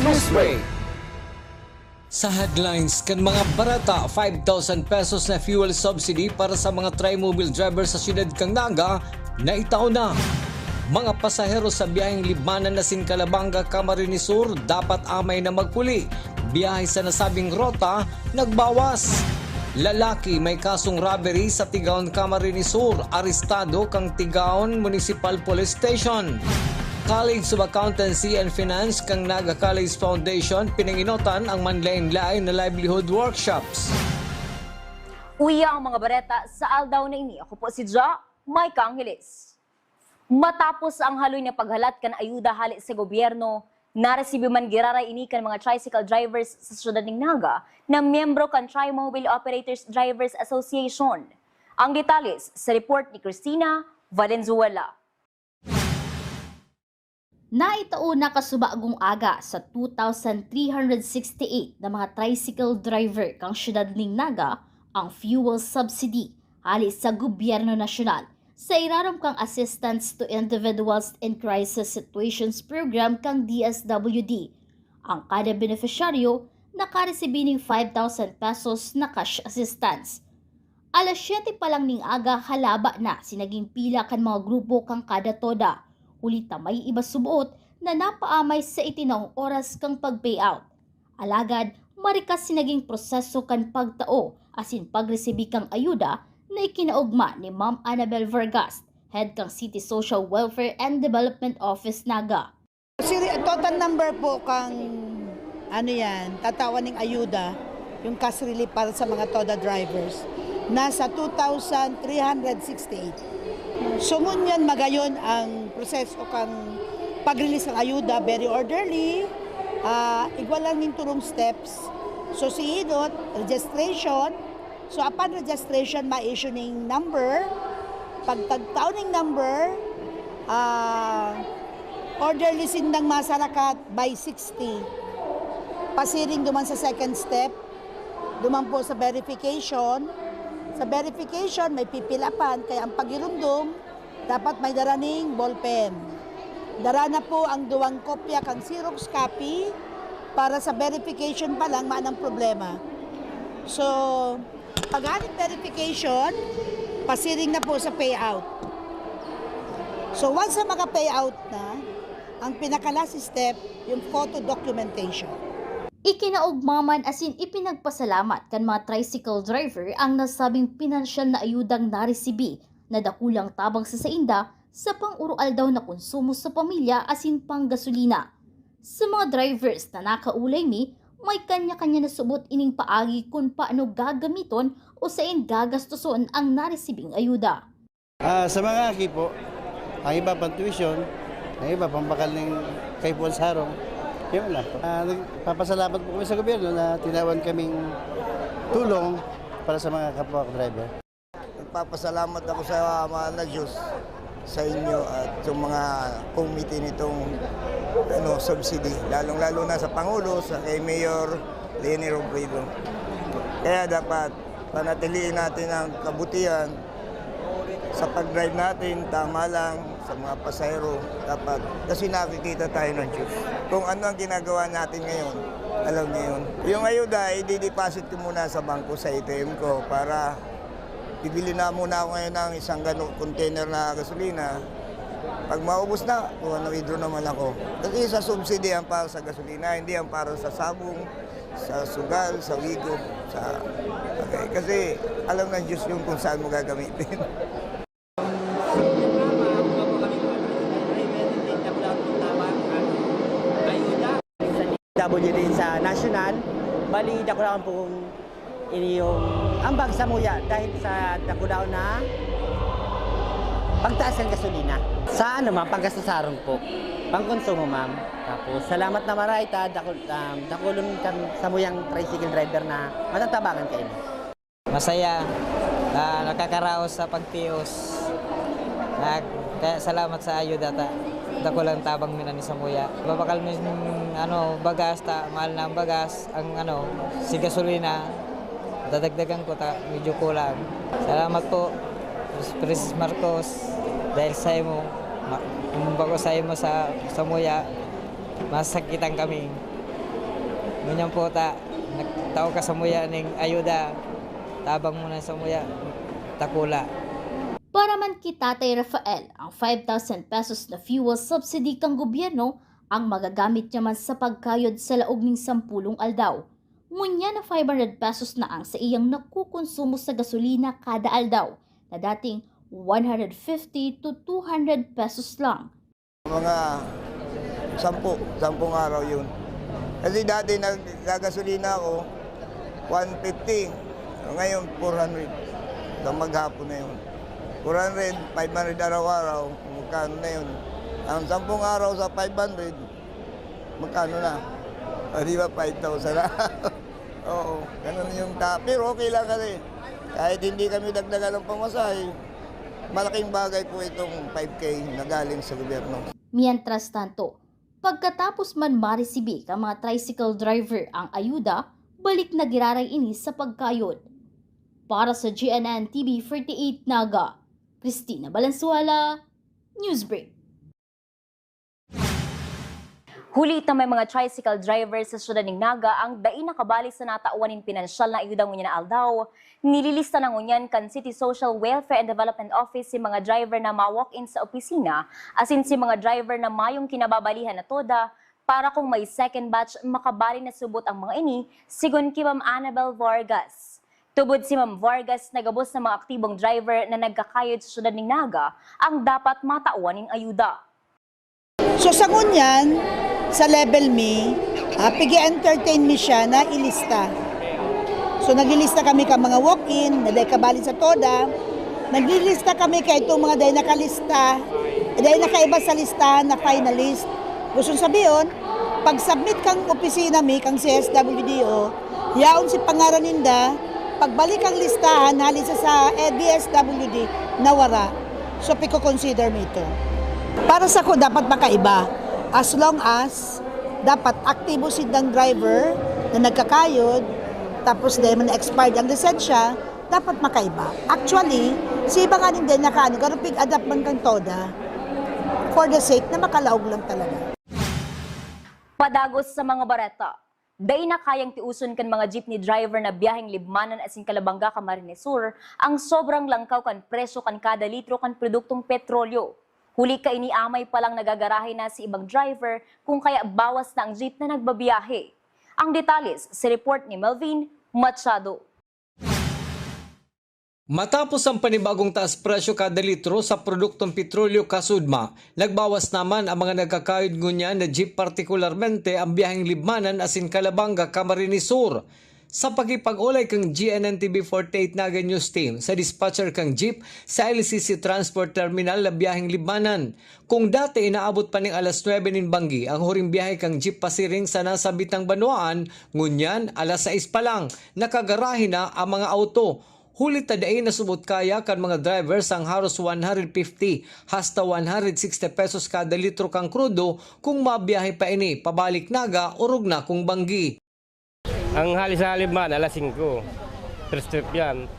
Newsbreak. Sa headlines, kan mga barata 5,000 pesos na fuel subsidy para sa mga tri-mobile driver sa siyudad kang Naga na itaw na. Mga pasahero sa biyaheng Libmanan na Sincalabanga, Camarines Sur dapat amay na magpuli. Biyahe sa nasabing rota nagbawas. Lalaki may kasong robbery sa Tigaon, Camarines Sur, arestado kang Tigaon Municipal Police Station. College of Accountancy and Finance kang Naga College Foundation pinanginotan ang manlain-lain na livelihood workshops. Uya ang mga bareta sa aldaw na ini. Ako po si Ja, Maika Angeles. Matapos ang haloy na paghalat kan ayuda halit sa gobyerno, naresibi man giraray ini kan mga tricycle drivers sa siyudad ng Naga na miyembro kan Tri-Mobile Operators Drivers Association. Ang detalles sa report ni Cristina Valenzuela. Naitao na kasubagong aga sa 2,368 na mga tricycle driver kang siyudad ng Naga ang fuel subsidy halis sa gobyerno nasyonal sa irarom kang Assistance to Individuals in Crisis Situations Program kang DSWD. Ang kada beneficiaryo nakaresibi ng 5,000 pesos na cash assistance. Alas 7 pa lang ning aga halaba na sinaging pila kan mga grupo kang kada toda. Ulit na may iba subuot na napaamay sa itinaong oras kang pag-payout. Alagad, marikas sinaging proseso kan pagtao asin pagresibi kang ayuda na ikinaugma ni Ma'am Annabel Vargas, Head kang City Social Welfare and Development Office Naga. Total number po kang tatawan ng ayuda, yung cash relief para sa mga TODA drivers, nasa 2,368. So ngunyan magayon ang proseso kang pag-release ng ayuda, very orderly, igwa lang yung turong steps. So siidot, registration, so upon registration, ma-issue ng number, pagtagtaw ng number, orderly sindang masarakat by 60. Pasiring duman sa second step, duman po sa verification. Sa verification, may pipilapan, kaya ang pagirundom, dapat may daraning ballpen. Dara na po ang duwang kopya kang Xerox copy para sa verification pa lang maanang problema. So, pag-aning verification, pasiring na po sa payout. So, once na maka-payout na, ang pinaka-last step, yung photo documentation. Ikinaugmaman asin ipinagpasalamat kan mga tricycle driver ang nasabing pinansyal na ayudang naresibi na dakulang tabang sa sainda sa pang-urual daw na konsumo sa pamilya asin pang gasolina. Sa mga drivers na nakaulay ni, may kanya-kanya na subot ining paagi kung paano gagamiton o saan gagastuson ang naresibing ayuda. Sa mga aki po, ang iba pang tuition, ang iba pang bakal ng kay Paul Sarong, yun lang. Nagpapasalamat po kami sa gobyerno na tinawan kaming tulong para sa mga kapwa driver. Nagpapasalamat ako sa mga na Diyos, sa inyo at sa mga committee nitong subsidy. Lalong-lalo na sa Pangulo, sa kay Mayor Leni Robredo. Kaya dapat panatiliin natin ang kabutihan sa pag-drive natin, tama lang sa mga pasahero. Dapat, kasi nakikita tayo ng Diyos. Kung ano ang ginagawa natin ngayon, alam niyo yun. Yung ayuda, i-deposit ko muna sa bangko sa ATM ko para bibili na muna ako ngayon ng isang container na gasolina. Pag maubos na, withdraw naman ako. Kasi sa subsidy ang para sa gasolina, hindi ang para sa sabong, sa sugal, sa wigo. Okay. Kasi alam ng Diyos yung kung saan mo gagamitin. WD sa national, bali dakulaan po yung ambag sa muya dahil sa dakulaan na pagtaas ng gasolina. Sa ma'am, panggastasarong po, pangkonsumo ma'am. Tapos salamat na maray dakulon sa muyang tricycle driver na matatabangan kayo. Masaya, nakakaraos sa pagtios. Kaya salamat sa ayuda dako lang tabang minani sa muya. Babakal min bagas mahal na ang bagas, ang si gasolina dadagdagan ko medyo kulang. Salamat po President Marcos dahil sa imo bago sa imo sa muya masakitan kami. Ganyan po nagtao ka sa muya ning ayuda. Tabang mo na sa muya, takula. Para man kay Tatay Rafael, ang 5,000 pesos na fuel subsidy kang gobyerno ang magagamit niya man sa pagkayod sa laog ning 10 aldaw. Ngunya na 500 pesos na ang sa iyang nakukonsumo sa gasolina kada aldaw na dating 150 to 200 pesos lang. Mga 10 araw yun. Kasi dati nagagasolina ako, 150. Ngayon, 400. Sa maghapon na yun. 400, 500 araw-araw. Magkano na yun? Ang 10 araw sa 500, magkano na? O di ba, 5,000 na? Oo, ganun yung pero okay lang kasi. Kahit hindi kami dagdagan ng pamasahe, malaking bagay po itong 5K na galing sa gobyerno. Mientras tanto, pagkatapos man maresibi ang mga tricycle driver ang ayuda, balik na giraray ini sa pagkayod. Para sa GNN TV 48 Naga, Cristina Valenzuela, Newsbreak. Huli na may mga tricycle drivers sa syudad ng Naga ang dai nakabali sa natauanin pinansyal na ayuda ngunyan na aldaw. Nililista na ngunyan kan City Social Welfare and Development Office si mga driver na ma-walk-in sa opisina asin si mga driver na mayong kinababalihan na toda para kung may second batch makabali na subot ang mga ini, sigon kay Ma'am Annabel Vargas. Tubod si Ma'am Vargas, nagabos ng mga aktibong driver na nagkakayod sa syudad ng Naga ang dapat matauaning ayuda. So sa ngunyan, sa level me, pigi-entertain mi siya na ilista. So naglilista kami ka mga walk-in, na day kabali sa toda. Naglilista kami kay itong mga day nakalista, day nakaiba sa listahan na finalist. Gusto sabihin, pag submit kang opisina mi, kang CSWDO, yaon si pangaran ninda, pagbalik ang listahan, halisa sa DSWD, nawara. So piko-consider mo ito. Para sa ko, dapat makaiba. As long as dapat aktibo sidang driver na nagkakayod, tapos dahil man expired ang lisensya, dapat makaiba. Actually, si iba nga din nakaano, garupig adapt man kang toda for the sake na makalaog lang talaga. Padagos sa mga bareta. Day na kayang tiuson kan mga jeepney driver na biyaheng libmanan asin Kalabanga, Camarines Sur ang sobrang langkaw kan presyo kan kada litro kan produktong petrolyo. Huli ka iniamay palang nagagarahe na si ibang driver kung kaya bawas na ang jeep na nagbabiyahe. Ang detalles sa report ni Melvin Machado. Matapos ang panibagong taas presyo kada litro sa produktong petrolyo kasudma, nagbawas naman ang mga nagkakayod ngunya na jeep partikularmente ang biyaheng libmanan asin Kalabanga, Camarines Sur. Sa pagipag-ulay kang GNN-TV 48 Naga News Team sa dispatcher kang jeep sa LCC Transport Terminal na biyaheng libmanan. Kung dati inaabot pa ning alas 9 nin Banggi ang huring biyahe kang jeep pasiring sa nasa Bitang Banwaan, ngunyan alas 6 pa lang, nakagarahe na ang mga auto. Huli tadain na subot kaya kan mga drivers ang haros 150 hasta 160 pesos kada litro kang krudo kung mabiyahe pa ini pabalik Naga urog na kung Banggi. Ang halis sa Libman, alas 5. First trip yan.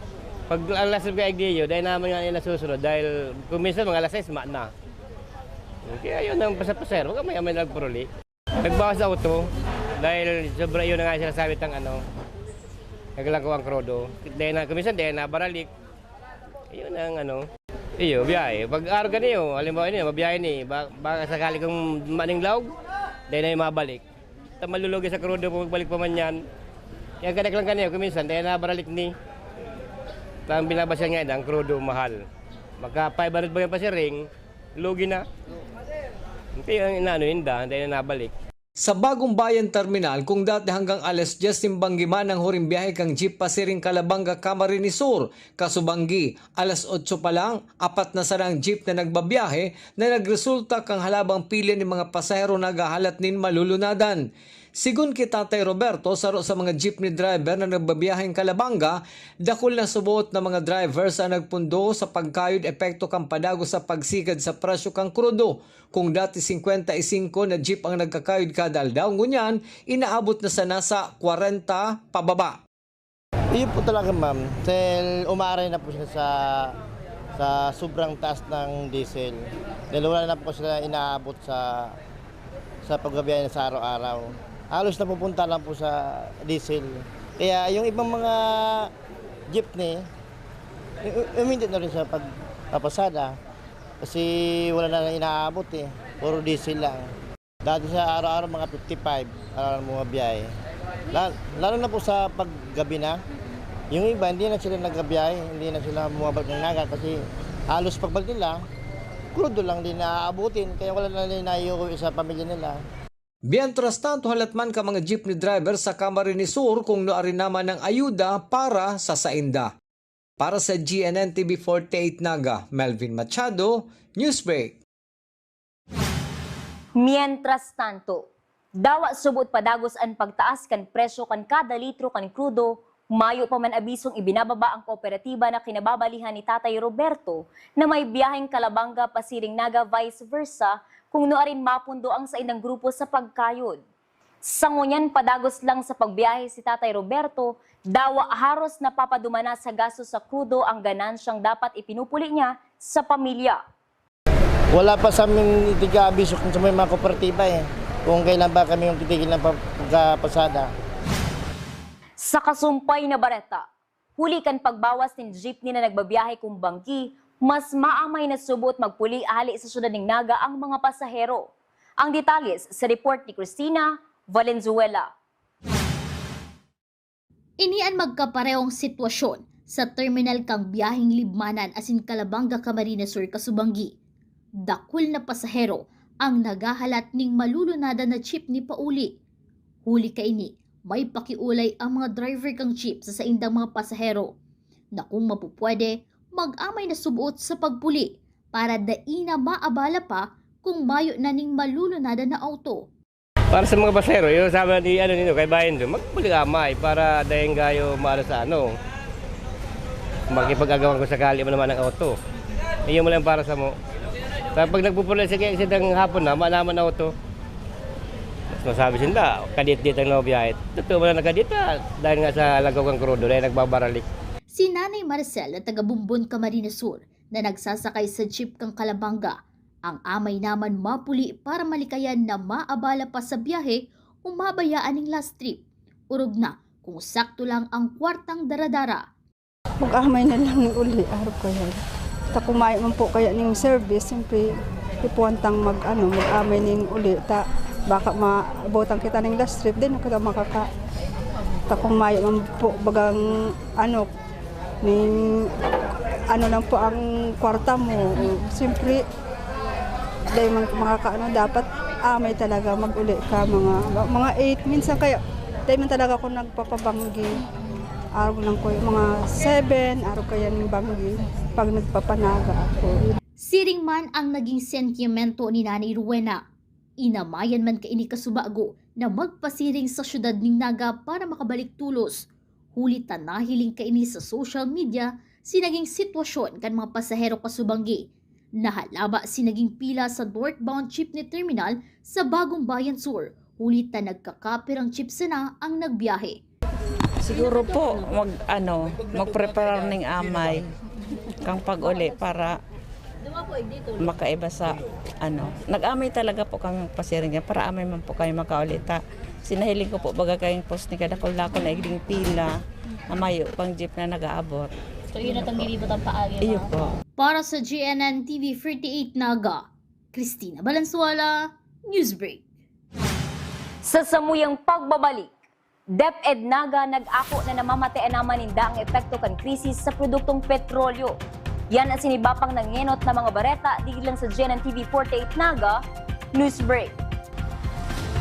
Pag alas 5 kayo diyo, dahil naman nga nila susunod. Dahil kung minsan mga alas 6, na. Kaya yun ang pasapasero, huwag may nagpuruli. Nagbawas sa auto, dahil sobra yun na nga sila sabit ng naglalangko ang krodo. Dahil na, kung minsan, dahil nabaralik. Yun ang iyo, biyahe. Pag araw ka niyo, halimbawa niyo, mabiyahe ni, baka sakali kong maning laog, dahil na yung mabalik. Malulugi sa krodo kung magbalik pa man yan. Yan kanak lang kaniyo, kuminsan, dahil nabaralik ni. Ang binabasyan nga ang krodo mahal. Magka 500 ba yung pasiring, lugi na. Kaya yung inaano dahil nabalik. Sa Bagong Bayan Terminal, kung dati hanggang alas 10 timbanggiman ang huring biyahe kang jeep pasiring Kalabanga, Camarines Sur, Kasubanggi, alas 8 pa lang, 4 na sarang jeep na nagbabiyahe na nagresulta kang halabang pili ng mga pasahero na gahalat nin malulunadan. Sigun kay Tatay Roberto, saro sa mga jeepney driver na nagbabiyaheng Kalabanga, dakol na subuot na mga drivers ang nagpundo sa pagkayod epekto kang padago sa pagsikad sa presyo kang krudo. Kung dati 55 na jeep ang nagkakayod kada aldaw, ngunyan inaabot na sa nasa 40 pababa. Iyon po talaga ma'am, dahil umaray na po siya sa sobrang taas ng diesel. Dahil wala na po sila inaabot sa pagbabiyahe sa araw-araw. halos napupunta lang po sa diesel. Kaya yung ibang mga jeepney, umindi na rin sa pagpapasada kasi wala na inaabot eh, puro diesel lang. Dati sa araw-araw mga 55, araw-araw mga biyahe. Lalo na po sa paggabi na, yung iba hindi na sila naggabiyahe, hindi na sila bumabalik ng Naga kasi halos pagbalik nila, krudo lang din naaabutin, kaya wala na rin naiuwi sa pamilya nila. Mientras tanto, halatman ka mga jeepney driver sa Camarines Sur kung noari naman ng ayuda para sa sainda. Para sa GNN TV 48 Naga, Melvin Machado, Newsbreak. Mientras tanto, dawa subot padagos ang pagtaas kan presyo kan kada litro kan krudo, mayo pa man abisong ibinababa ang kooperatiba na kinababalihan ni Tatay Roberto na may biyaheng Calabanga Pasiring Naga vice versa kung noarin mapundo ang saindang grupo sa pagkayod. Sa ngunyan padagos lang sa pagbiyahe si Tatay Roberto, dawa haros napapadumana sa gasto sa krudo ang ganansyang dapat ipinupuli niya sa pamilya. Wala pa sa amin itiga-abiso kung sa may mga kooperatiba eh, kung kailan ba kami yung titigil ng pagkapasada. Sa kasumpay na bareta, huli kan pagbawas ng jeepney na nagbabiyahe kung bangki, mas maamay na subot magpuli ahali sa syudad ng Naga ang mga pasahero. Ang detalles sa report ni Cristina Valenzuela. Inian magkaparehong sitwasyon sa terminal kang biyaheng Libmanan asin Calabanga Camarines Sur Kasubanggi. Dakul na pasahero ang nagahalat ning malulunada na jeepney pauli. Huli kaini, may pakiulay ang mga driver kang jeep sa saindang mga pasahero na kung mapupwede, mag-amay na subuot sa pagpuli para daina maabala pa kung mayo na ning malulunada na auto. Para sa mga pasahero, yung sabi ni nino kay Bayan doon, magpuli amay para dahil gayo maano sa makipag-agawan ko sakali mo naman ng auto. Iyon mo lang para sa mo. Pag nagpupuli sa aksidang hapon na, manaman na auto. Mas masabi sila, kadit-dit ang nabiyahe. Totoo mo na nakadit dahil nga sa lagaw kang krudo dahil nagbabaralik. Si Nanay Marcel na taga-Bumbon Camarines Sur na nagsasakay sa jeep kang Calabanga, ang amay naman mapuli para malikayan na maabala pa sa biyahe o mabayaan ng last trip. Urog na kung sakto lang ang kwartang daradara. Mag-amay na lang ng uli, araw ko yan. Ta kumain man po kaya ning service, siyempre ipuwantang mag-amay ning uli. Ta baka maabotang kita ning last trip din, kita makaka. Ta kumain man po bagang ning lang po ang kwarta mo. Siyempre dahil dapat amay talaga mag-uli ka mga 8 minsan kaya dahil man talaga ako nagpapabanggi. Araw lang ko yung mga 7, araw kaya ng banggi pag nagpapanaga ako. Siring man ang naging sentimento ni Nanay Rowena. Inamayan man kaini kasubago na magpasiring sa syudad ng Naga para makabalik tulos. Huli tanahiling kaini sa social media sinaging sitwasyon kan mga pasahero kasubanggi. Nahalaba sinaging pila sa northbound jeepney terminal sa Bagong Bayan Sur. Huli ta nagkakapirang jeep sana ang nagbiyahe. Siguro po mag-prepare ng amay kang pag-uli para makaiba sa Nag-amay talaga po kami pasiring niya para amay man po kayo makaulita. Sinahiling ko po baga kayong post ni kadakol-dakol na igding pila na mayo pang jeep na nag-aabot. So yun natang nilibot ang paagi. Iyo po. Para sa GNN TV 48 Naga, Cristina Valenzuela, Newsbreak. Sa samuyang pagbabalik, DepEd Naga nag-ako na namamatean naman ninda ang epekto kan krisis sa produktong petrolyo. Yan ang sinibapang nangenot na mga bareta digid lang sa GNN TV 48 Naga, Newsbreak.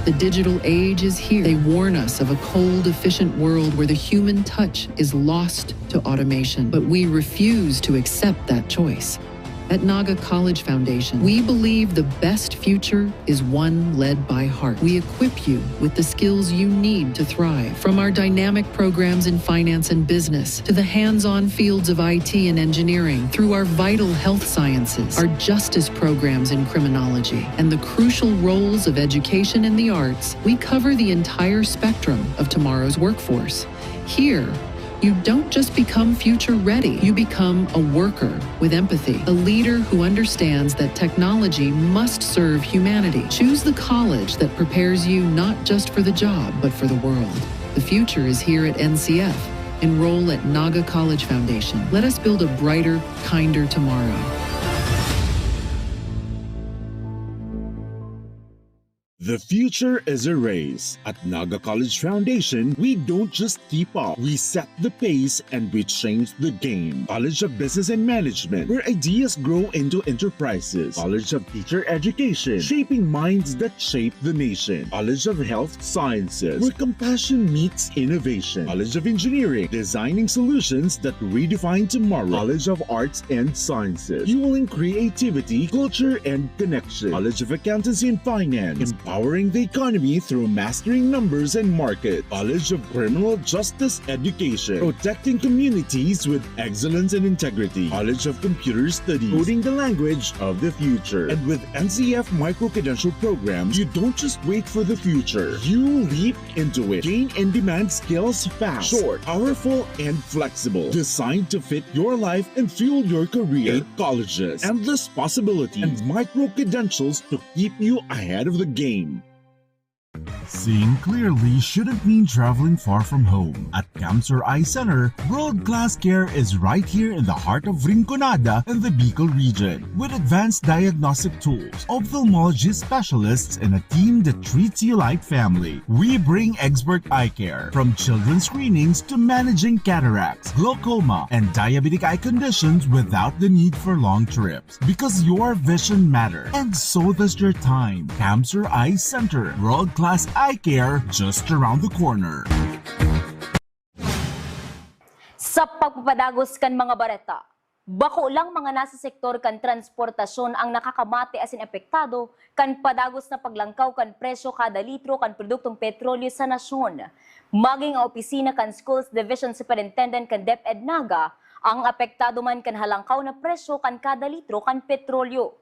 The digital age is here. They warn us of a cold, efficient world where the human touch is lost to automation, but we refuse to accept that choice. At Naga College Foundation, we believe the best future is one led by heart. We equip you with the skills you need to thrive, from our dynamic programs in finance and business to the hands-on fields of IT and engineering, through our vital health sciences, our justice programs in criminology, and the crucial roles of education and the arts. We cover the entire spectrum of tomorrow's workforce. Here, You don't just become future ready, you become a worker with empathy, a leader who understands that technology must serve humanity. Choose the college that prepares you not just for the job, but for the world. The future is here at NCF. Enroll at Naga College Foundation. Let us build a brighter, kinder tomorrow. The future is a race. At Naga College Foundation, we don't just keep up, we set the pace and we change the game. College of Business and Management, where ideas grow into enterprises. College of Teacher Education, shaping minds that shape the nation. College of Health Sciences, where compassion meets innovation. College of Engineering, designing solutions that redefine tomorrow. College of Arts and Sciences, fueling creativity, culture, and connection. College of Accountancy and Finance, empowering the economy through mastering numbers and market. College of Criminal Justice Education, protecting communities with excellence and integrity. College of Computer Studies, coding the language of the future. And with NCF micro-credential programs, you don't just wait for the future, you leap into it. Gain and demand skills fast, short, powerful, and flexible. Designed to fit your life and fuel your career. 8 colleges, endless possibilities, and micro-credentials to keep you ahead of the game. Seeing clearly shouldn't mean traveling far from home. At Camsur Eye Center, world-class care is right here in the heart of Rinconada and the Bicol region. With advanced diagnostic tools, ophthalmology specialists, and a team that treats you like family, we bring expert eye care. From children's screenings to managing cataracts, glaucoma, and diabetic eye conditions without the need for long trips. Because your vision matters, and so does your time. Camsur Eye Center, world-class eye care just around the corner. Sa pagpapadagos kan mga bareta, bako lang mga nasa sektor kan transportasyon ang nakakamati asin epektado kan padagos na paglangkaw kan presyo kada litro kan produktong petrolyo sa nasyon. Maging ang opisina kan Schools Division Superintendent kan DepEd Naga ang apektado man kan halangkaw na presyo kan kada litro kan petrolyo.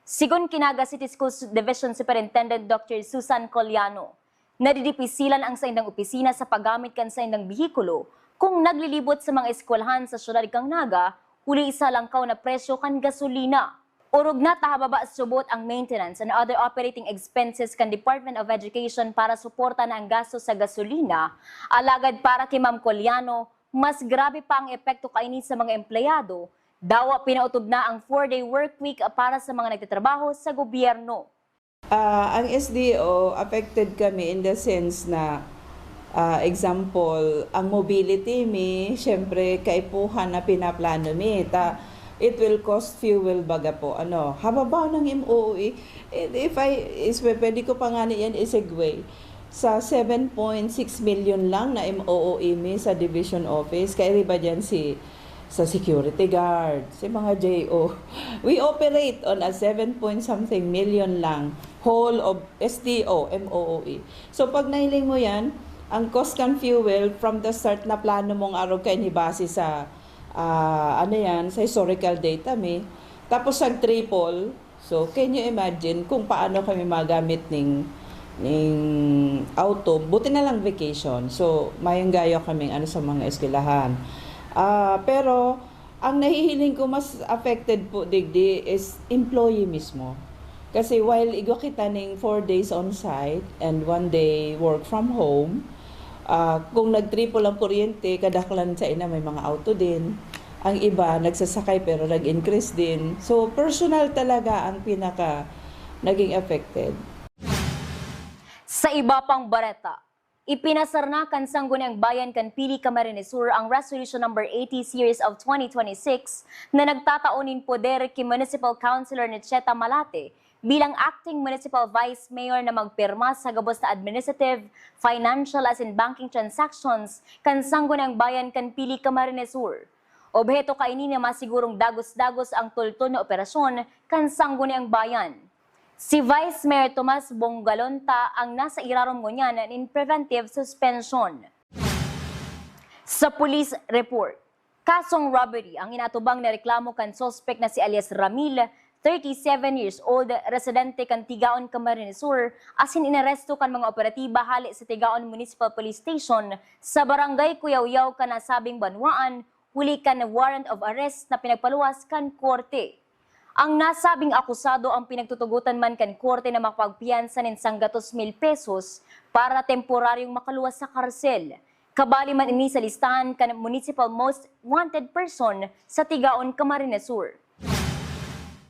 Sigon Kinaga City Schools Division Superintendent Dr. Susan Coliano, nadidipisilan ang sa indang opisina sa paggamit kan sa indang bihikulo kung naglilibot sa mga eskwelahan sa syudad kang Naga, uli isa langkaw na presyo kan gasolina. Urog na tahababa subot ang maintenance and other operating expenses kan Department of Education para suporta na ang gasto sa gasolina, alagad para kay Ma'am Coliano, mas grabe pa ang epekto kaini sa mga empleyado, dawa pinautob na ang 4-day work week para sa mga nagtatrabaho sa gobyerno. Ang SDO, affected kami in the sense na, example, ang mobility mi, syempre, kaipuhan na pinaplano mi. It will cost fuel baga po. Hababa ng MOE, pwede ko pa nga yan i-segue. Sa 7.6 million lang na MOE mi sa division office, kaya ba dyan sa security guard, si mga JO. We operate on a 7-point-something million lang whole of SDO, MOOE. So pag nahiling mo yan, ang cost kan fuel from the start na plano mong araw kay ni base sa sa historical data mi. Tapos ang triple, so can you imagine kung paano kami magamit ning auto, buti na lang vacation. So mayang gayo kaming sa mga eskwelahan. Pero ang nahihiling ko mas affected po digdi is employee mismo. Kasi while igwa kita ning 4 days on site and 1 day work from home, kung nag-triple ang kuryente, kadaklan sa ina may mga auto din. Ang iba nagsasakay pero nag-increase din. So personal talaga ang pinaka naging affected. Sa iba pang bareta, ipinasarna kan Sangguniang Bayan kan Pili Camarines Sur ang Resolution No. 80 Series of 2026 na nagtataonin poder kay Municipal Councilor Necheta Malate bilang acting municipal vice mayor na magpirma sa gabos na administrative, financial as in banking transactions kan Sangguniang Bayan kan Pili Camarines Sur. Obheto kaini na masigurong dagos-dagos ang tultol na operasyon kan Sangguniang Bayan. Si Vice Mayor Tomas Bongalonta ang nasa irarom ngunyan in preventive suspension. Sa police report, kasong robbery ang inatubang na reklamo kan suspect na si alias Ramil, 37 years old residente kan Tigaon, Camarines Sur, asin inaresto kan mga operatiba hali sa Tigaon Municipal Police Station sa barangay Kuyaw-Yaw kan nasabing banwaan, huli kan na warrant of arrest na pinagpaluwas kan korte. Ang nasabing akusado ang pinagtutugutan man kan korte na makapagpiyansa ng 100,000 pesos para temporaryong makaluwas sa karsel. Kabali man ini sa listahan kan Municipal Most Wanted Person sa Tigaon, Camarines Sur.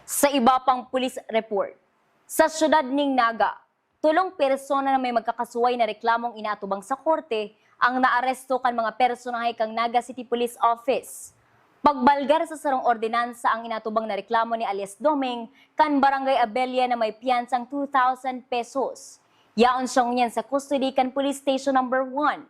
Sa iba pang police report, sa siyudad ning Naga, 3 persona na may magkakasuway na reklamong inaatubang sa korte ang naaresto kan mga personahe kang Naga City Police Office. Pagbalgar sa sarong ordinansa ang inatubang na reklamo ni alias Doming kan Barangay Abelia na may piyansang 2,000 pesos. Yaon siyang niyan sa custody kan Police Station number 1.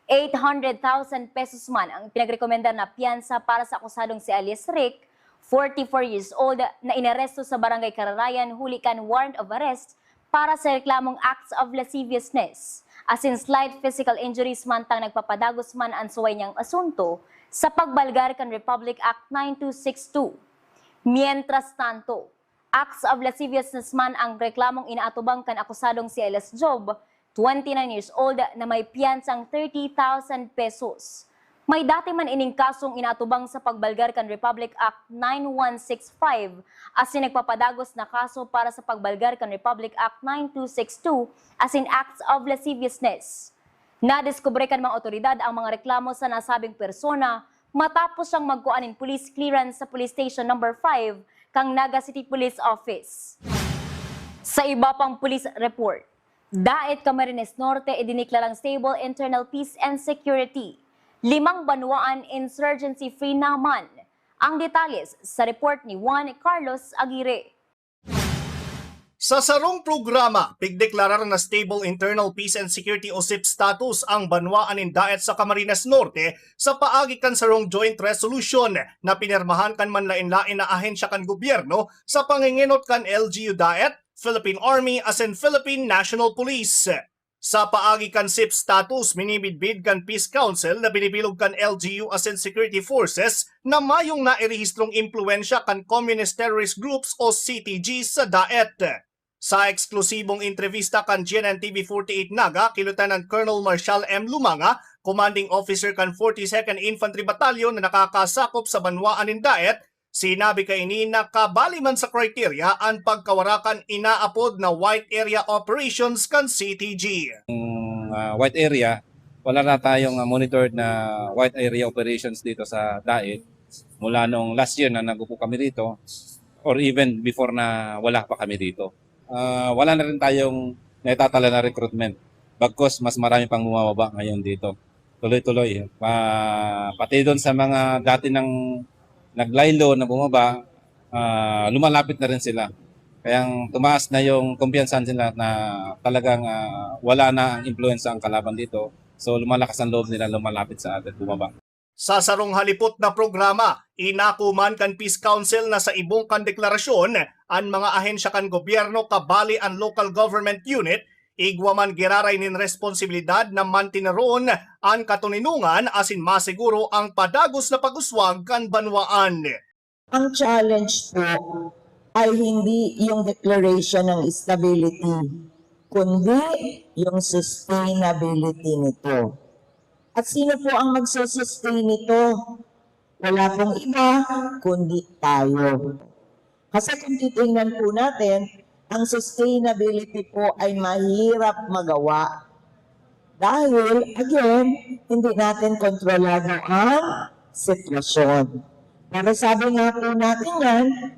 800,000 pesos man ang pinagrekomenda na piyansa para sa akusadong si alias Rick, 44 years old, na inaresto sa Barangay Kararayan huli kan warrant of arrest para sa reklamong acts of lasciviousness. Asin slight physical injuries man tang nagpapadagos man ang suway niyang asunto sa pagbalgar kan Republic Act 9262. Mientras tanto, acts of lasciviousness man ang reklamong inaatubang kan akusadong si alias Job, 29 years old, na may piyansang 30,000 pesos. May dati man ining kasong inatubang sa pagbalgar kan Republic Act 9165 asin nagpapadagos na kaso para sa pagbalgar kan Republic Act 9262 asin acts of lasciviousness. Nadiskubre kan mga otoridad ang mga reklamo sa nasabing persona matapos siyang magkuanin police clearance sa Police Station number 5 kang Naga City Police Office. Sa iba pang police report, Daet Camarines Norte idiniklarang stable internal peace and security. 5 banwaan insurgency-free naman. Ang detalles sa report ni Juan Carlos Aguirre. Sa sarong programa, pigdeklarar na stable internal peace and security o SIP status ang banwaan in Daet sa Camarines Norte sa paagi kan sarong joint resolution na pinirmahan kan manlain-lain na ahensya kan gobyerno sa panginginot kan LGU Daet, Philippine Army asin Philippine National Police. Sa paagi kan SIP status, minibidbid kan Peace Council na binibilog kan LGU asin security forces na mayong nairehistrong impluensya kan Communist Terrorist Groups o CTG sa Daet. Sa eksklusibong entrevista kan GNN TV48 Naga, kilutanan Colonel Marshal M. Lumanga, Commanding Officer kan 42nd Infantry Battalion na nakakasakop sa banwaan in Daet, sinabi kay ini na kabali man sa kriteria ang pagkawarakan inaapod na White Area Operations kan CTG. White Area, wala na tayong monitored na White Area Operations dito sa Daet mula nung last year na nagupo kami dito or even before na wala pa kami dito. Wala na rin tayong naitatala na recruitment bagkus mas marami pang bumababa ngayon dito. Tuloy-tuloy. Pati doon sa mga dati ng naglaylo na bumaba, lumalapit na rin sila. Kaya tumaas na yung kumpiyansan nila na talagang wala na ang influensya ang kalaban dito. So lumalakas ang loob nila, lumalapit sa atin, bumaba. Sa sarong halipot na programa, inakuman kan Peace Council na sa ibong kan deklarasyon ang mga ahensya kan gobyerno kabali ang local government unit igwa man giraray nin responsibilidad na mantineron ang katuninungan asin masiguro ang padagos na pag-uswag kan banwaan. Ang challenge po ay hindi yung declaration ng stability, kundi yung sustainability nito. At sino po ang magsusustain nito? Wala pong iba, kundi tayo. Kasi kung titingnan po natin, ang sustainability po ay mahirap magawa. Dahil, again, hindi natin kontrolado ang sitwasyon. Pero sabi nga po natin yan,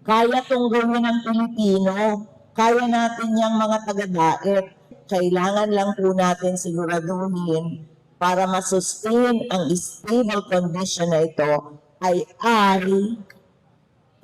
kaya itong gawin ng Pilipino, kaya natin yung mga taga-Daet. Kailangan lang po natin siguraduhin para masustain ang stable condition na ito ay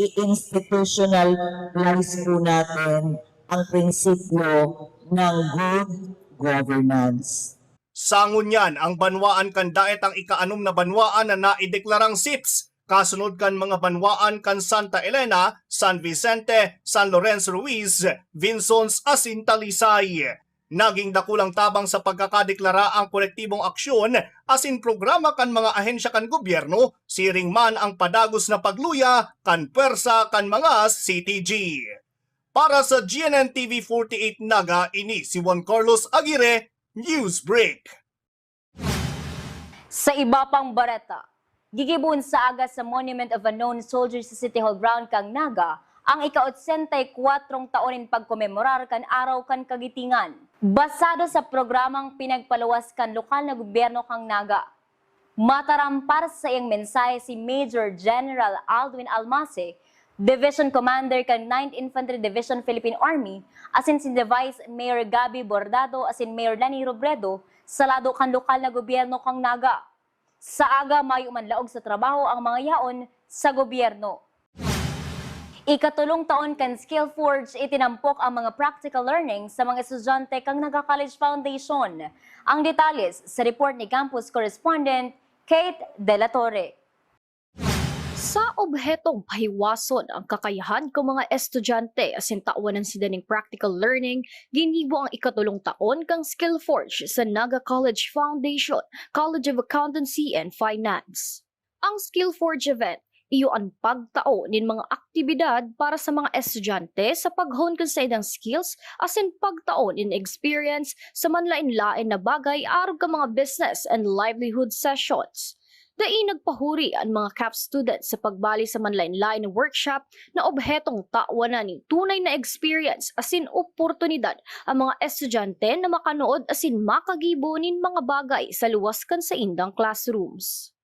i-institutionalize po natin ang prinsipyo ng good governance. Sa ngunyan, ang banwaan kan Daet ang ika-6 na banwaan na naideklarang SIPs, kasunod kan mga banwaan kan Santa Elena, San Vicente, San Lorenzo Ruiz, Vinsons asin Talisay. Naging dakulang tabang sa pagkakadeklara ang kolektibong aksyon asin programa kan mga ahensya kan gobyerno, siring man ang padagos na pagluya kan pwersa kan mga CTG. Para sa GNN TV 48 Naga, ini si Juan Carlos Aguirre, Newsbreak. Sa iba pang bareta, gigibun sa aga sa Monument of Unknown Soldiers sa City Hall Ground kang Naga, ang ika-84 taonin pagkomemorar kan araw kan kagitingan. Basado sa programang pinagpaluwas kan lokal na gobyerno kang Naga. Matarampar sa iyang mensahe si Major General Aldwin Almase, Division Commander kan 9th Infantry Division Philippine Army, asin si Vice Mayor Gabi Bordado asin Mayor Lani Robredo, sa lado kan lokal na gobyerno kang Naga. Sa aga mayo man laog sa trabaho ang mga yaon sa gobyerno. Ikatulong taon kan SkillForge itinampok ang mga practical learning sa mga estudyante kang Naga College Foundation. Ang detalles sa report ni Campus Correspondent Kate De La Torre. Sa obhetong pahiwason ang kakayahan ng mga estudyante asin tawanan sila ng practical learning, ginibo ang ikatulong taon kang SkillForge sa Naga College Foundation, College of Accountancy and Finance. Ang SkillForge event iyo ang pagtao nin mga aktibidad para sa mga estudyante sa paghon kan sa idang skills asin pagtao nin experience sa manlain-lain na bagay aron ka mga business and livelihood sessions. Dai nagpahuri ang mga CAP students sa pagbali sa manlain-lain na workshop na obhetong tawanan ning tunay na experience asin oportunidad ang mga estudyante na makanood asin makagibo nin mga bagay sa luwas kan sa indang classrooms.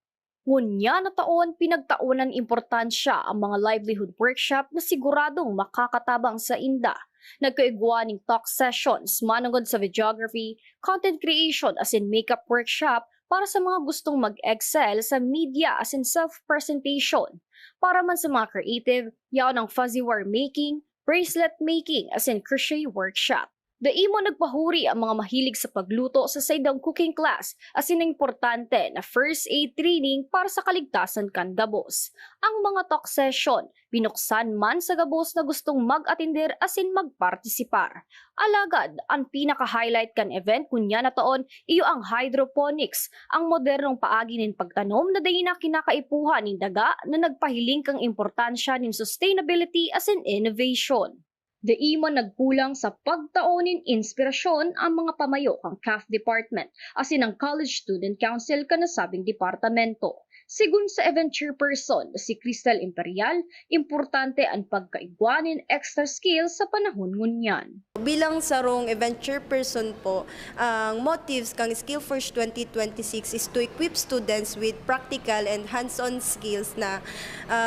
Ngunya na taon, pinagtaunan importansya ang mga livelihood workshop na siguradong makakatabang sa inda. Nagkaigwa ng talk sessions, manungod sa videography, content creation as in makeup workshop para sa mga gustong mag-excel sa media as in self-presentation. Para man sa mga creative, yaon ang fuzzy wire making, bracelet making as in crochet workshop. Daimo nagpahuri ang mga mahilig sa pagluto sa saydang cooking class as in importante na first aid training para sa kaligtasan kan gabos. Ang mga talk session, binuksan man sa gabos na gustong mag-atender as in magpartisipar. Alagad, ang pinaka-highlight kan event kunya na taon, iyo ang hydroponics, ang modernong paagi nin pagtanom na dahi na kinakaipuhan nin daga na nagpahiling kang importansya nin sustainability as in innovation. Daimo nagkulang sa pagtaonin inspirasyon ang mga pamayo kang CAF Department asin ang College Student Council kanasabing departamento. Sigun sa event chairperson na si Crystal Imperial, importante ang pagkaigwanin extra skills sa panahon ngunyan. Bilang sarong event chairperson po, ang motives kang SkillForge 2026 is to equip students with practical and hands-on skills na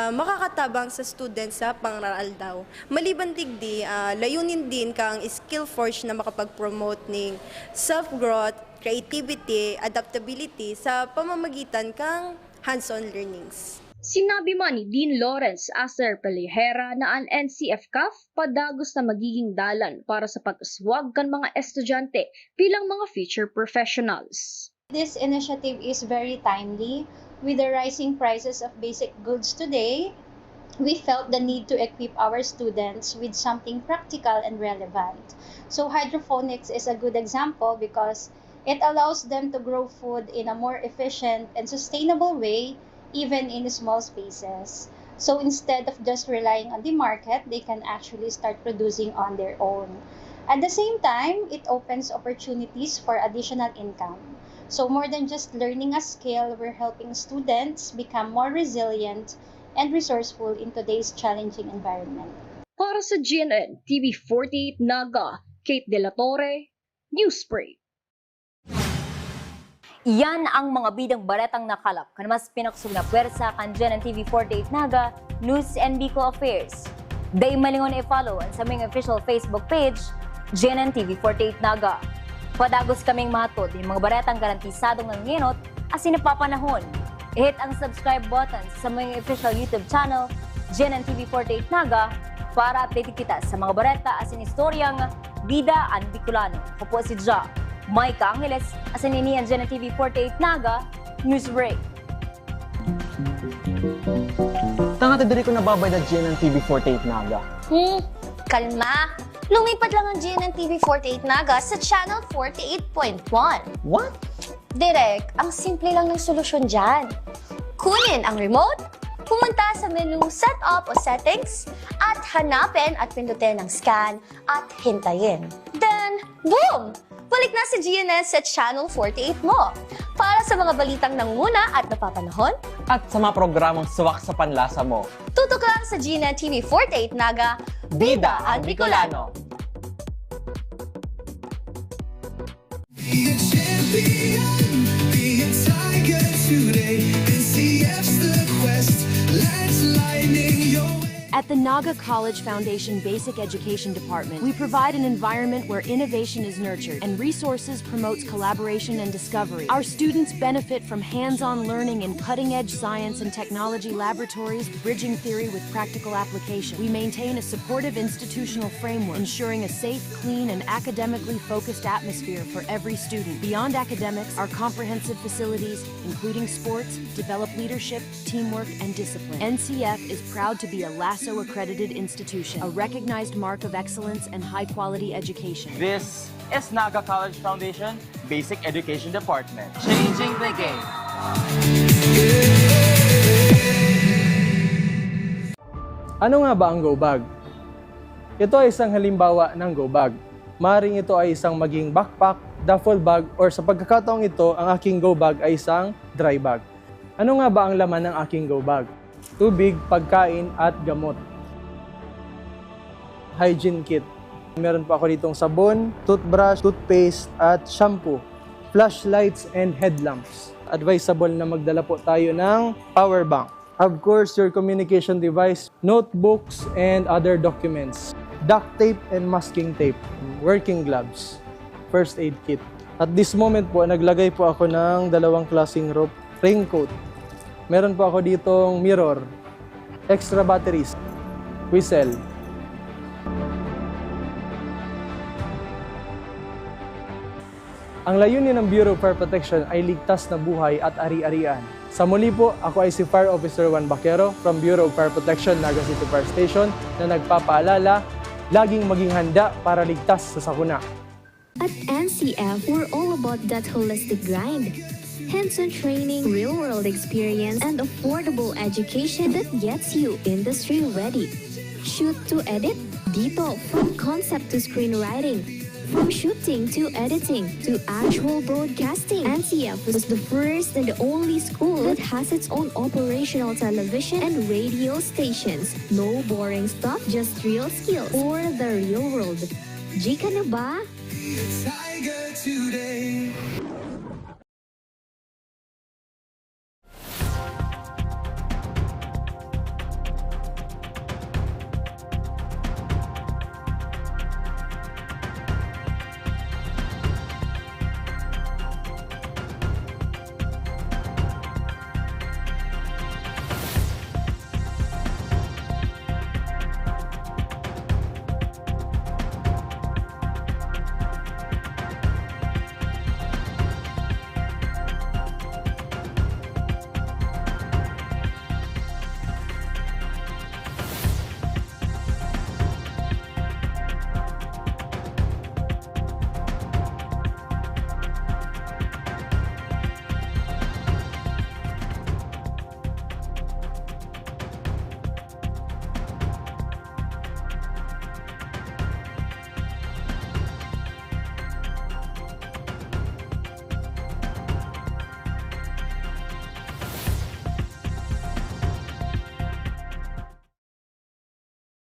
makakatabang sa students sa pangaraldaw. Maliban digdi, layunin din kang SkillForge na makapag-promote ng self-growth, creativity, adaptability sa pamamagitan kang hands-on learnings. Sinabi man ni Dean Lawrence Acer Pelihera na ang NCF-CAF padagos na magiging dalan para sa pag-uswag kan mga estudyante bilang mga future professionals. This initiative is very timely. With the rising prices of basic goods today, we felt the need to equip our students with something practical and relevant. So hydroponics is a good example because it allows them to grow food in a more efficient and sustainable way, even in small spaces. So instead of just relying on the market, they can actually start producing on their own. At the same time, it opens opportunities for additional income. So more than just learning a skill, we're helping students become more resilient and resourceful in today's challenging environment. Para sa GNN TV 48 Naga, Kate De La Torre, Newsbreak. Yan ang mga bidang baretang nakalap kan mas pinaksog na pwersa kan GNN TV 48 Naga, News and Bicol Affairs. Day malingon i-follow ang sa aming official Facebook page, GNN TV 48 Naga. Padagos kaming matod yung mga baretang garantisadong nanginot as sinapapanahon. I-hit ang subscribe button sa aming official YouTube channel, GNN TV 48 Naga, para update kita sa mga bareta as in istoryang Bida and Bicolano. Ako po si Ja Mike Angeles, as in iniyan GNN TV 48 Naga, Newsbreak. Tanga diri ko nababay na GNN TV 48 Naga. Kalma. Lumipat lang ang GNN TV48 Naga sa Channel 48.1. What? Direk, ang simple lang ng solusyon dyan. Kunin ang remote, pumunta sa menu Setup o Settings, at hanapin at pindutin ang scan at hintayin. Then, boom! Balik na si GNN sa Channel 48 mo. Para sa mga balitang nanguna at napapanahon, At sa mga programang suwak sa panlasa mo. tutok lang sa GNN TV48 Naga, Bida ang Bicolano. Be a champion, be a tiger today. NCF's the quest, let's lightning your way. At the Naga College Foundation Basic Education Department, we provide an environment where innovation is nurtured and resources promotes collaboration and discovery. Our students benefit from hands-on learning in cutting-edge science and technology laboratories, bridging theory with practical application. We maintain a supportive institutional framework, ensuring a safe, clean, and academically focused atmosphere for every student. Beyond academics, our comprehensive facilities, including sports, develop leadership, teamwork, and discipline. NCF is proud to be a LASO-accredited institution, a recognized mark of excellence and high-quality education. This is Naga College Foundation Basic Education Department. Changing the game. Ano nga ba ang go bag? Ito ay isang halimbawa ng go bag. Maring ito ay isang maging backpack, duffel bag, or sa pagkakataong ito, ang aking go bag ay isang dry bag. Ano nga ba ang laman ng aking go bag? Tubig, pagkain, at gamot. Hygiene kit. Meron pa ako ditong sabon, toothbrush, toothpaste, at shampoo. Flashlights and headlamps. Advisable na magdala po tayo ng power bank. Of course, your communication device, notebooks, and other documents. Duct tape and masking tape. Working gloves. First aid kit. At this moment po, naglagay po ako ng dalawang klaseng rope. Raincoat. Meron po ako ditong mirror, extra batteries, whistle. Ang layunin ng Bureau of Fire Protection ay ligtas na buhay at ari-arian. Sa muli po, ako ay si Fire Officer Juan Baquero from Bureau of Fire Protection, Naga City Fire Station na nagpapaalala, laging maging handa para ligtas sa sakuna. At NCF, we're all about that holistic grind. Hands-on training, real-world experience, and affordable education that gets you industry-ready. Shoot to edit, detail from concept to screenwriting. From shooting to editing to actual broadcasting, NCF is the first and only school that has its own operational television and radio stations. No boring stuff, just real skills or the real world. Jika na ba? Be a tiger today.